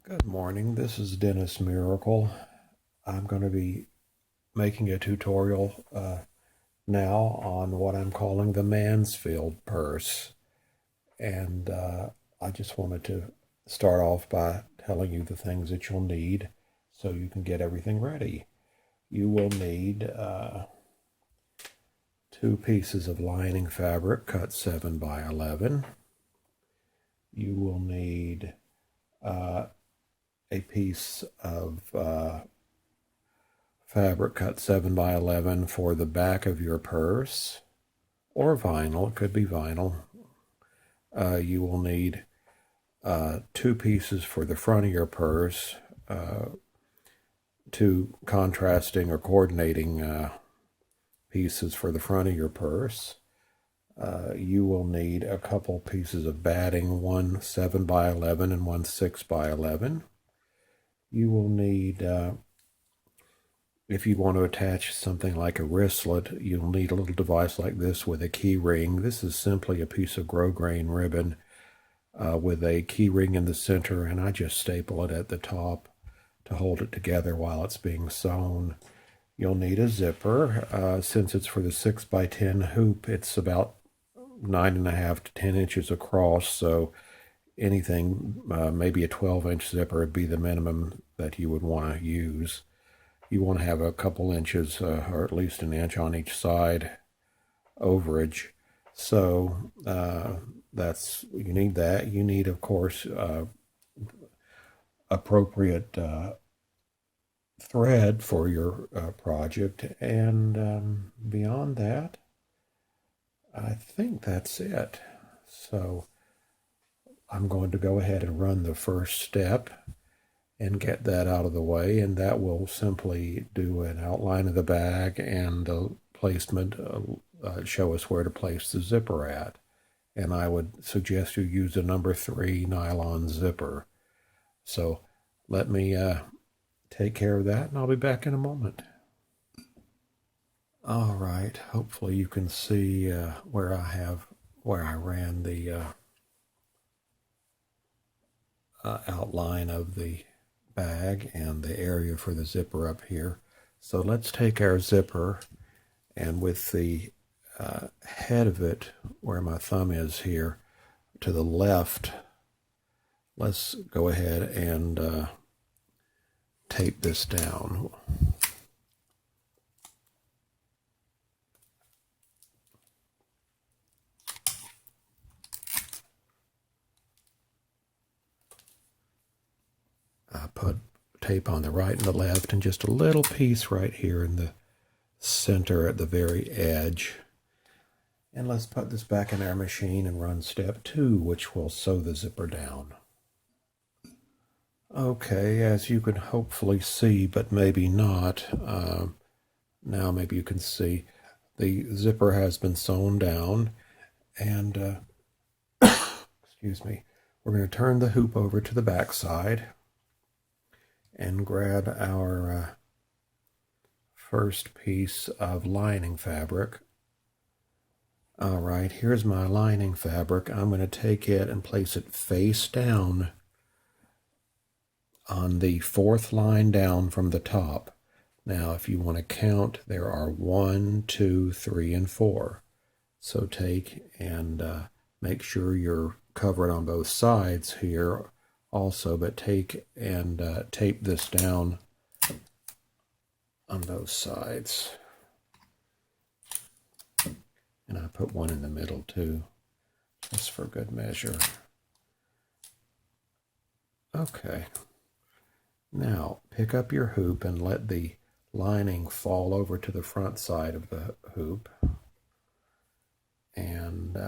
Good morning, this is Dennis Miracle. I'm going to be making a tutorial now on what I'm calling the Mansfield purse. And I just wanted to start off by telling you the things that you'll need so you can get everything ready. You will need 2 pieces of lining fabric cut 7 by 11. You will need a piece of fabric cut 7 by 11 for the back of your purse, or vinyl. It could be vinyl. You will need 2 pieces for the front of your purse, 2 contrasting or coordinating pieces for the front of your purse. You will need a couple pieces of batting, one 7 by 11 and one 6 by 11. You will need, if you want to attach something like a wristlet, you'll need a little device like this with a key ring. This is simply a piece of grosgrain ribbon with a key ring in the center, and I just staple it at the top to hold it together while it's being sewn. You'll need a zipper. Since it's for the 6 by 10 hoop, it's about 9.5 to 10 inches across, so anything, maybe a 12-inch zipper would be the minimum that you would want to use. You want to have a couple inches, or at least an inch on each side overage. So you need that. You need, of course, appropriate thread for your project, and beyond that, I think that's it. So I'm going to go ahead and run the first step and get that out of the way, and that will simply do an outline of the bag and the placement, show us where to place the zipper at. And I would suggest you use a number 3 nylon zipper. So let me take care of that, and I'll be back in a moment. All right, hopefully you can see where I ran the outline of the bag and the area for the zipper up here. So let's take our zipper, and with the head of it, where my thumb is here, to the left, let's go ahead and tape this down. I put tape on the right and the left, and just a little piece right here in the center at the very edge. And let's put this back in our machine and run step 2, which will sew the zipper down. Okay, as you can hopefully see, but maybe not, now maybe you can see, the zipper has been sewn down, and excuse me, we're going to turn the hoop over to the back side and grab our first piece of lining fabric. All right, here's my lining fabric. I'm going to take it and place it face down on the 4th line down from the top. Now, if you want to count, there are 1, 2, 3, and 4. So take and make sure you're covered on both sides here also, but take and tape this down on both sides. And I put one in the middle too, just for good measure. Okay. Now, pick up your hoop and let the lining fall over to the front side of the hoop. And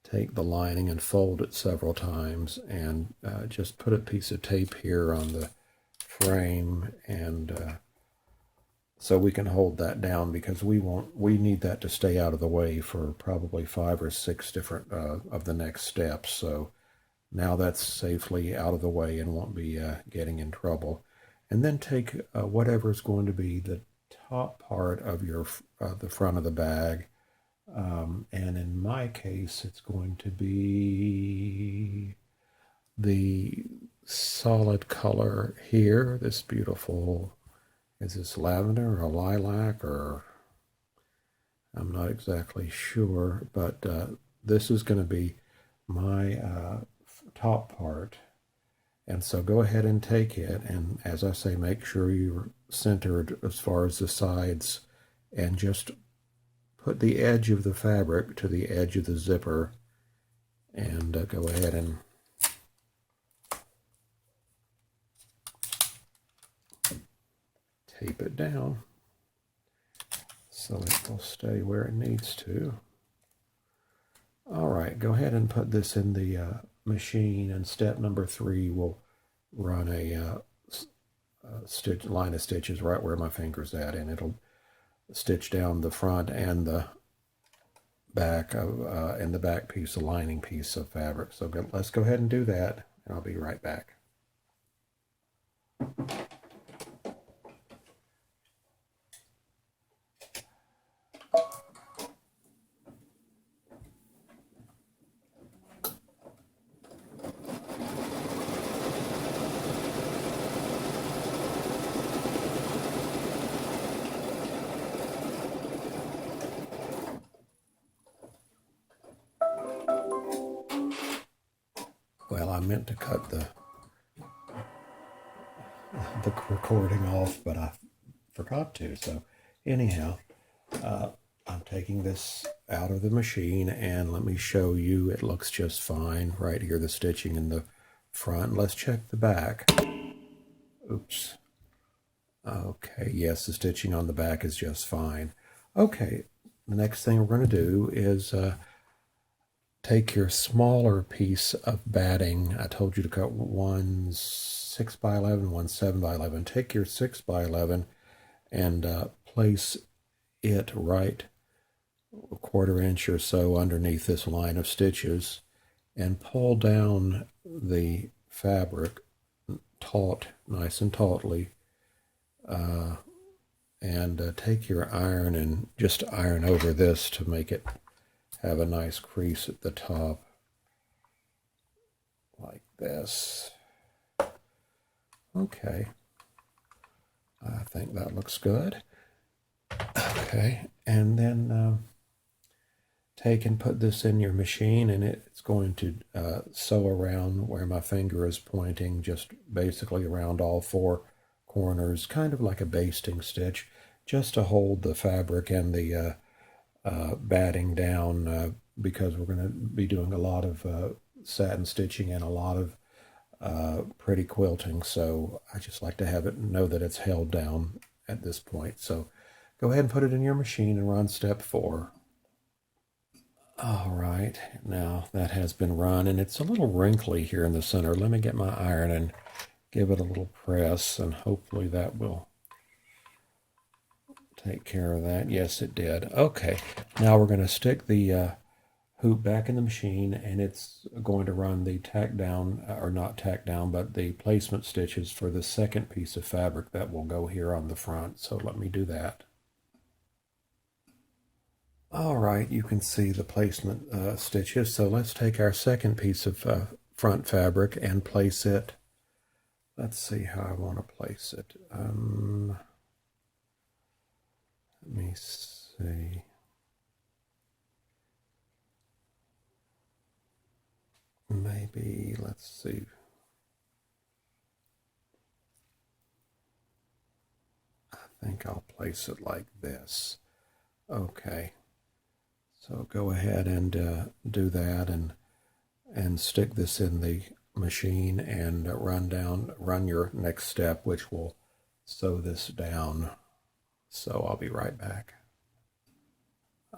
take the lining and fold it several times, and just put a piece of tape here on the frame, and so we can hold that down, because we need that to stay out of the way for probably 5 or 6 different of the next steps. So now that's safely out of the way and won't be getting in trouble. And then take whatever's going to be the top part of your the front of the bag. And in my case, it's going to be the solid color here. This beautiful, is this lavender or lilac, or I'm not exactly sure, but this is going to be my top part. And so go ahead and take it, and as I say, make sure you're centered as far as the sides, and just put the edge of the fabric to the edge of the zipper, and go ahead and tape it down so it will stay where it needs to. All right, go ahead and put this in the machine, and step number 3 will run a line of stitches right where my finger's at, and it'll stitch down the front and the back of and the back piece, the lining piece of fabric. So let's go ahead and do that, and I'll be right back. Well, I meant to cut the recording off, but I forgot to. So anyhow, I'm taking this out of the machine, and let me show you. It looks just fine right here, the stitching in the front. Let's check the back. Oops. Okay, yes, the stitching on the back is just fine. Okay, the next thing we're going to do is take your smaller piece of batting. I told you to cut one 6x11, one 7x11. Take your 6x11 and place it right a 1/4 inch or so underneath this line of stitches, and pull down the fabric taut, nice and tautly, and take your iron and just iron over this to make it have a nice crease at the top, like this. Okay, I think that looks good. Okay, and then take and put this in your machine, and it's going to sew around where my finger is pointing, just basically around all 4 corners, kind of like a basting stitch, just to hold the fabric and the batting down, because we're going to be doing a lot of satin stitching and a lot of pretty quilting. So I just like to have it, know that it's held down at this point. So go ahead and put it in your machine and run step 4. All right, now that has been run, and it's a little wrinkly here in the center. Let me get my iron and give it a little press, and hopefully that will take care of that. Yes, it did. Okay, now we're going to stick the hoop back in the machine, and it's going to run the tack down, or not tack down, but the placement stitches for the second piece of fabric that will go here on the front. So let me do that. All right, you can see the placement stitches. So let's take our second piece of front fabric and place it. Let's see how I want to place it. Let me see. Maybe, let's see. I think I'll place it like this. Okay. So go ahead and do that, and stick this in the machine, and run your next step, which will sew this down. So I'll be right back.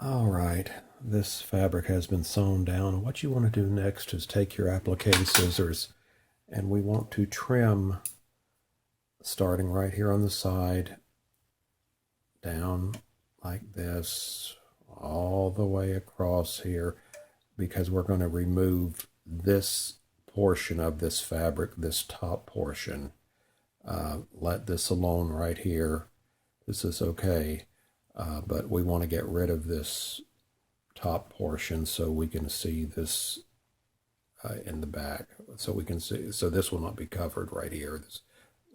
All right, this fabric has been sewn down. What you want to do next is take your applique scissors, and we want to trim, starting right here on the side, down like this, all the way across here, because we're going to remove this portion of this fabric, this top portion. Let this alone right here. This is okay, but we want to get rid of this top portion so we can see this in the back, so we can see. So this will not be covered right here,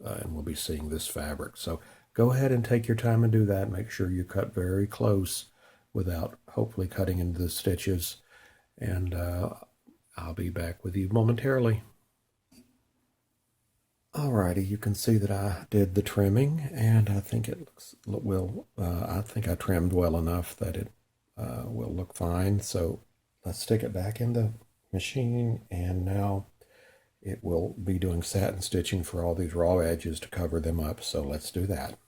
and we'll be seeing this fabric. So go ahead and take your time and do that. Make sure you cut very close without hopefully cutting into the stitches. And I'll be back with you momentarily. Alrighty, you can see that I did the trimming, and I think it looks well. I think I trimmed well enough that it will look fine. So let's stick it back in the machine, and now it will be doing satin stitching for all these raw edges to cover them up. So let's do that.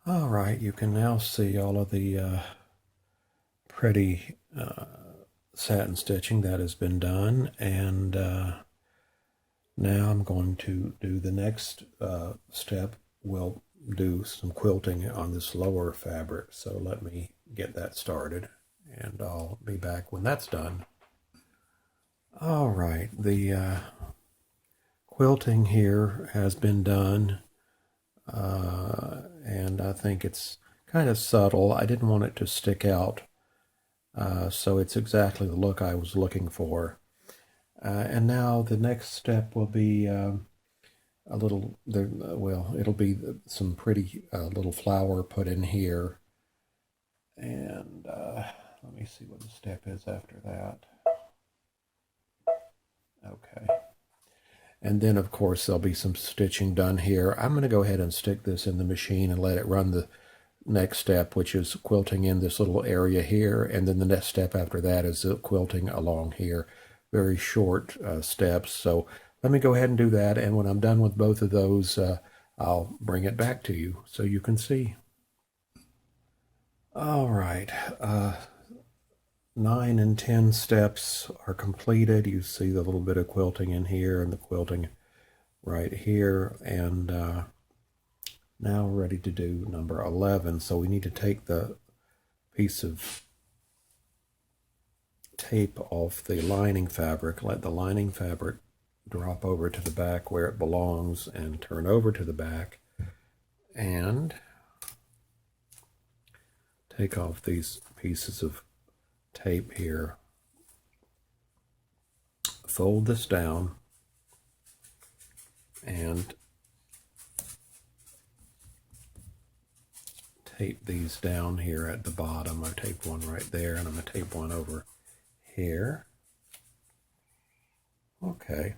All right, you can now see all of the pretty satin stitching that has been done, and now I'm going to do the next step. We'll do some quilting on this lower fabric, so let me get that started, and I'll be back when that's done. All right, the quilting here has been done, and I think it's kind of subtle. I didn't want it to stick out, so it's exactly the look I was looking for. And now the next step will be it'll be some pretty little flower put in here. And let me see what the step is after that. Okay. And then, of course, there'll be some stitching done here. I'm going to go ahead and stick this in the machine and let it run the next step, which is quilting in this little area here. And then the next step after that is quilting along here. Very short steps. So let me go ahead and do that. And when I'm done with both of those, I'll bring it back to you so you can see. All right. 9 and 10 steps are completed. You see the little bit of quilting in here and the quilting right here. And now we're ready to do number 11. So we need to take the piece of tape off the lining fabric, let the lining fabric drop over to the back where it belongs, and turn over to the back, and take off these pieces of tape here. Fold this down and tape these down here at the bottom. I taped one right there, and I'm going to tape one over here. Okay.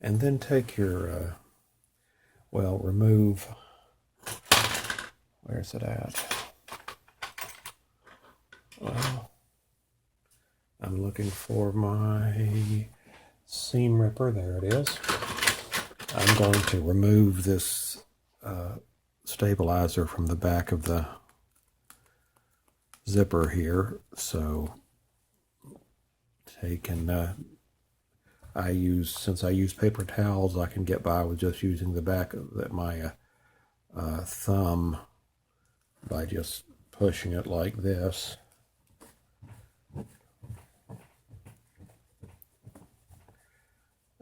And then take your, remove, where's it at? Well, I'm looking for my seam ripper. There it is. I'm going to remove this stabilizer from the back of the zipper here. So take and since I use paper towels, I can get by with just using the back of my thumb by just pushing it like this.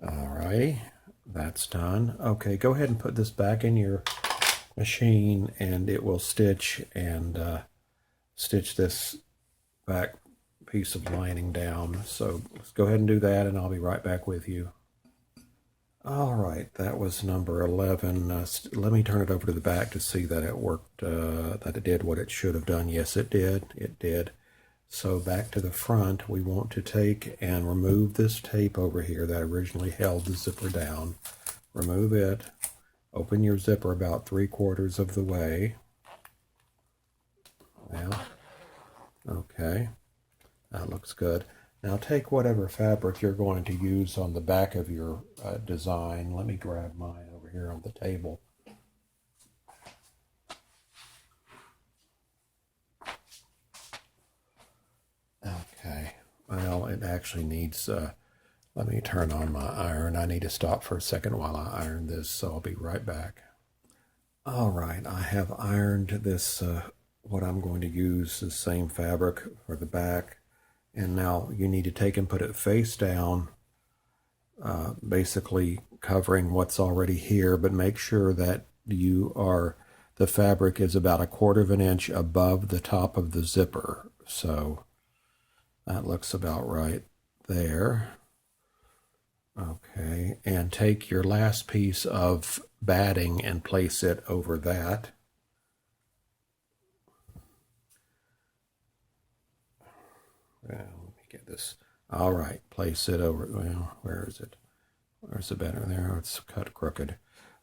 Alrighty, that's done. Okay, go ahead and put this back in your machine, and it will stitch and stitch this back piece of lining down. So let's go ahead and do that, and I'll be right back with you. All right, that was number 11. Let me turn it over to the back to see that it worked, that it did what it should have done. Yes, it did. It did. So back to the front, we want to take and remove this tape over here that originally held the zipper down. Remove it. Open your zipper about 3/4 of the way. Well, okay. That looks good. Now take whatever fabric you're going to use on the back of your design. Let me grab mine over here on the table. Okay. Well, it actually needs, let me turn on my iron. I need to stop for a second while I iron this, so I'll be right back. All right, I have ironed this, what I'm going to use, the same fabric for the back. And now you need to take and put it face down, basically covering what's already here, but make sure that the fabric is about 1/4 inch above the top of the zipper. So that looks about right there. Okay, and take your last piece of batting and place it over that. Well, let me get this. All right, place it over. Well, where is it? Where's the better? There, it's cut crooked.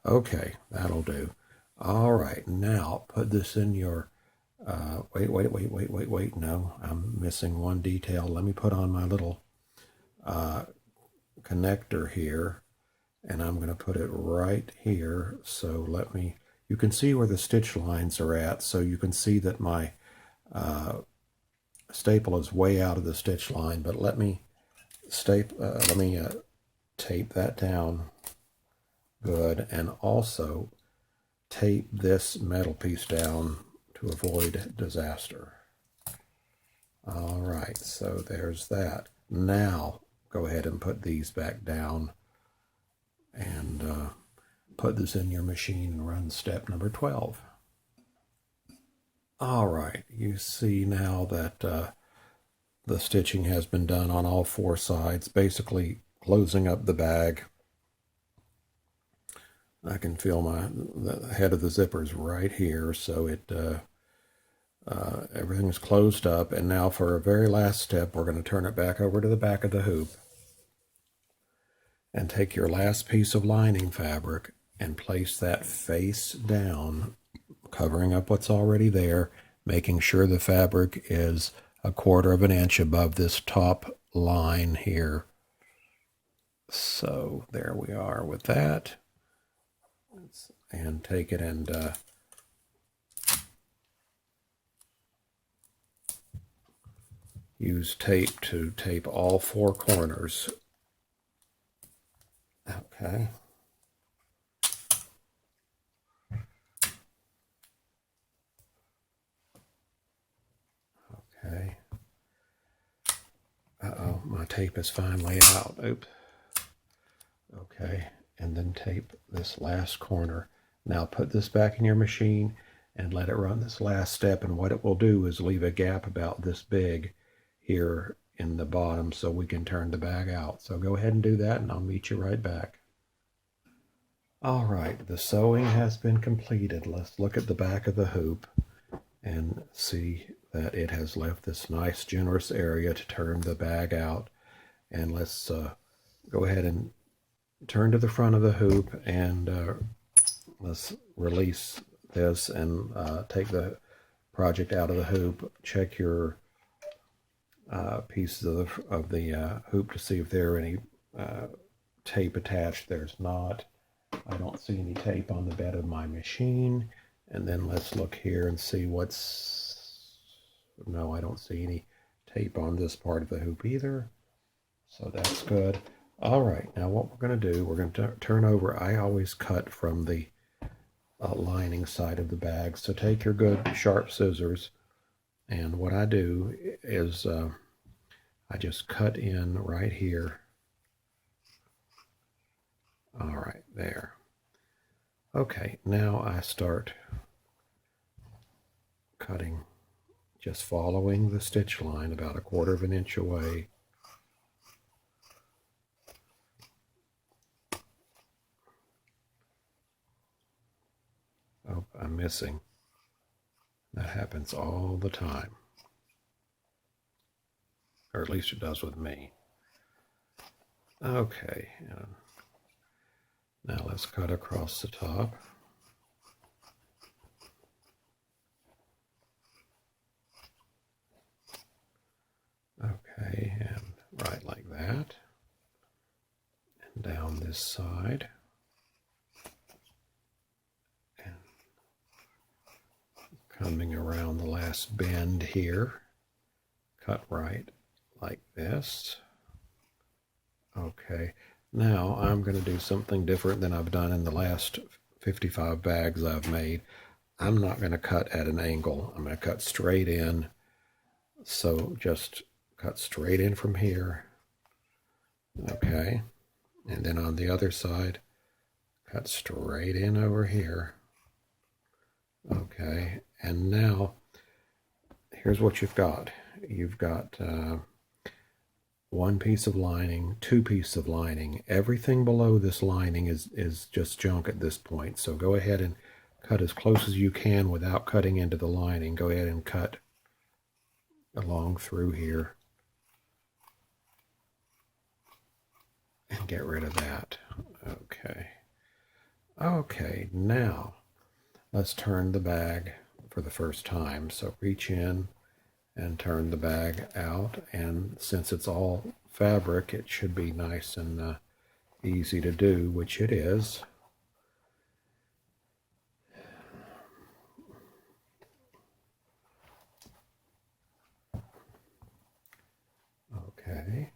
Okay, that'll do. All right, now put this in your. Wait. No, I'm missing one detail. Let me put on my little connector here, and I'm going to put it right here. So you can see where the stitch lines are at, so you can see that my staple is way out of the stitch line, but let me tape that down good, and also tape this metal piece down to avoid disaster. All right, so there's that. Now go ahead and put these back down and put this in your machine and run step number 12. All right, you see now that the stitching has been done on all four sides, basically closing up the bag. I can feel the head of the zippers right here, so everything's closed up. And now for a very last step, we're going to turn it back over to the back of the hoop and take your last piece of lining fabric and place that face down, covering up what's already there, making sure the fabric is 1/4 of an inch above this top line here. So there we are with that. And take it and use tape to tape all four corners. Okay. Okay. Uh-oh, my tape is finally out. Oops. Okay, and then tape this last corner. Now put this back in your machine and let it run this last step, and what it will do is leave a gap about this big here in the bottom so we can turn the bag out. So go ahead and do that, and I'll meet you right back. All right, the sewing has been completed. Let's look at the back of the hoop and see that it has left this nice generous area to turn the bag out. And let's go ahead and turn to the front of the hoop, and let's release this and take the project out of the hoop. Check your pieces of the hoop to see if there are any tape attached. There's not. I don't see any tape on the bed of my machine. And then let's look here and see no, I don't see any tape on this part of the hoop either. So that's good. All right, now what we're going to do, we're going to turn over. I always cut from the lining side of the bag. So take your good sharp scissors, and what I do is I just cut in right here. All right, there. Okay, now I start cutting, just following the stitch line about 1/4 of an inch away. Oh, I'm missing. That happens all the time. Or at least it does with me. Okay. Now let's cut across the top. Okay, and right like that. And down this side. And coming around the last bend here. Cut right like this. Okay, now I'm going to do something different than I've done in the last 55 bags I've made. I'm not going to cut at an angle. I'm going to cut straight in. So just cut straight in from here. Okay, and then on the other side, cut straight in over here. Okay, and now here's what you've got. You've got one piece of lining, two pieces of lining. Everything below this lining is just junk at this point. So go ahead and cut as close as you can without cutting into the lining. Go ahead and cut along through here and get rid of that. Okay. Okay, now let's turn the bag for the first time. So reach in and turn the bag out, and since it's all fabric, it should be nice and easy to do, which it is. Okay.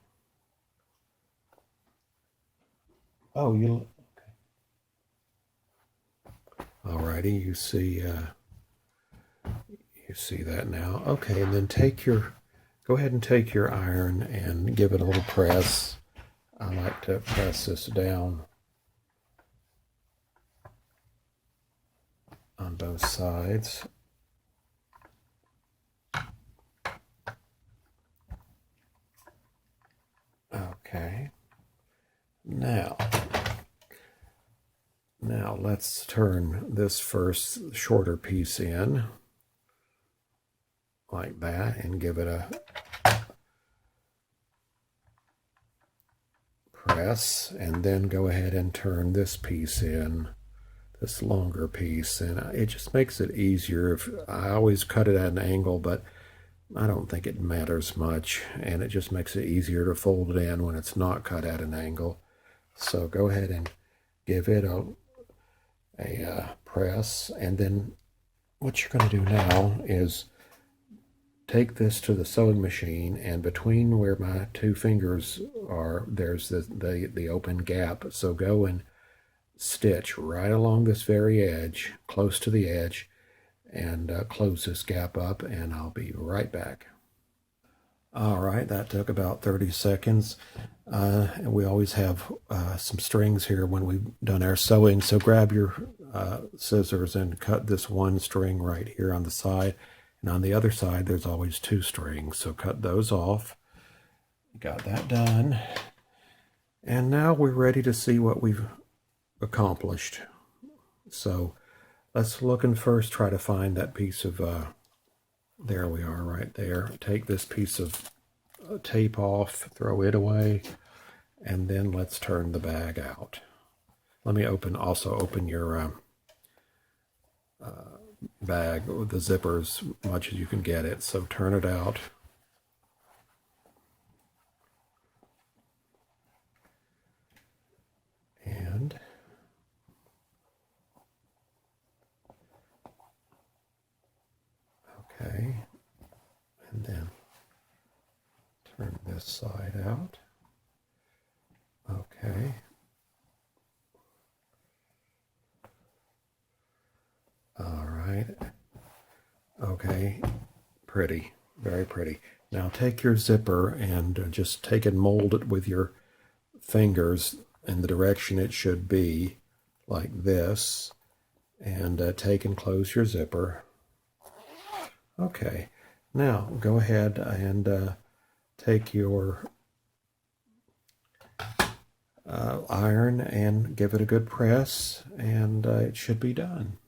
Oh, you okay. Alrighty, you see that now. Okay, and then go ahead and take your iron and give it a little press. I like to press this down on both sides. Okay. Now let's turn this first shorter piece in like that and give it a press, and then go ahead and turn this piece in, this longer piece, and it just makes it easier. If I always cut it at an angle, but I don't think it matters much, and it just makes it easier to fold it in when it's not cut at an angle. So go ahead and give it a press, and then what you're going to do now is take this to the sewing machine, and between where my two fingers are, there's the open gap. So go and stitch right along this very edge, close to the edge, and close this gap up, and I'll be right back. All right, that took about 30 seconds. And we always have some strings here when we've done our sewing. So grab your scissors and cut this one string right here on the side. And on the other side, there's always two strings. So cut those off. Got that done. And now we're ready to see what we've accomplished. So let's look and first try to find that piece of, there we are right there. Take this piece of tape off, throw it away, and then let's turn the bag out. Let me also open your bag with the zipper as much as you can get it. So turn it out. And okay, and then turn this side out. Okay. All right. Okay. Pretty. Very pretty. Now take your zipper and just take and mold it with your fingers in the direction it should be, like this. And take and close your zipper. Okay. Now go ahead and take your iron and give it a good press, and it should be done.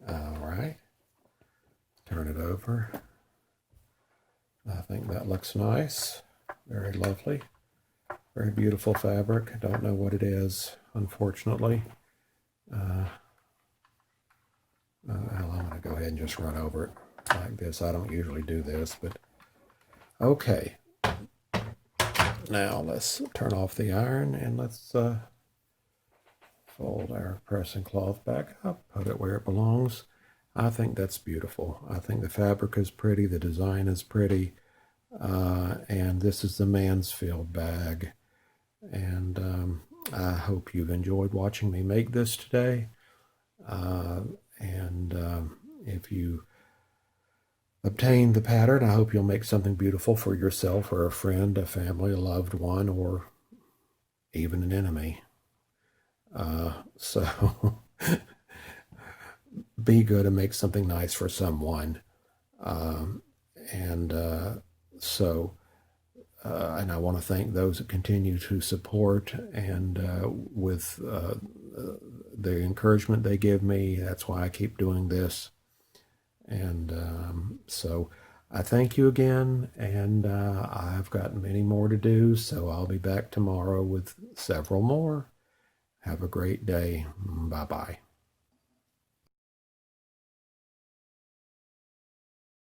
All right, turn it over. I think that looks nice. Very lovely. Very beautiful fabric. I don't know what it is, unfortunately. I'm going to go ahead and just run over it like this. I don't usually do this, but okay. Now let's turn off the iron and let's fold our pressing cloth back up, put it where it belongs. I think that's beautiful. I think the fabric is pretty, the design is pretty, and this is the Mansfield bag. And I hope you've enjoyed watching me make this today. If you obtain the pattern, I hope you'll make something beautiful for yourself or a friend, a family, a loved one, or even an enemy. So be good and make something nice for someone. And so, and I want to thank those that continue to support and with the encouragement they give me. That's why I keep doing this. And so I thank you again, and I've got many more to do, so I'll be back tomorrow with several more. Have a great day. Bye-bye.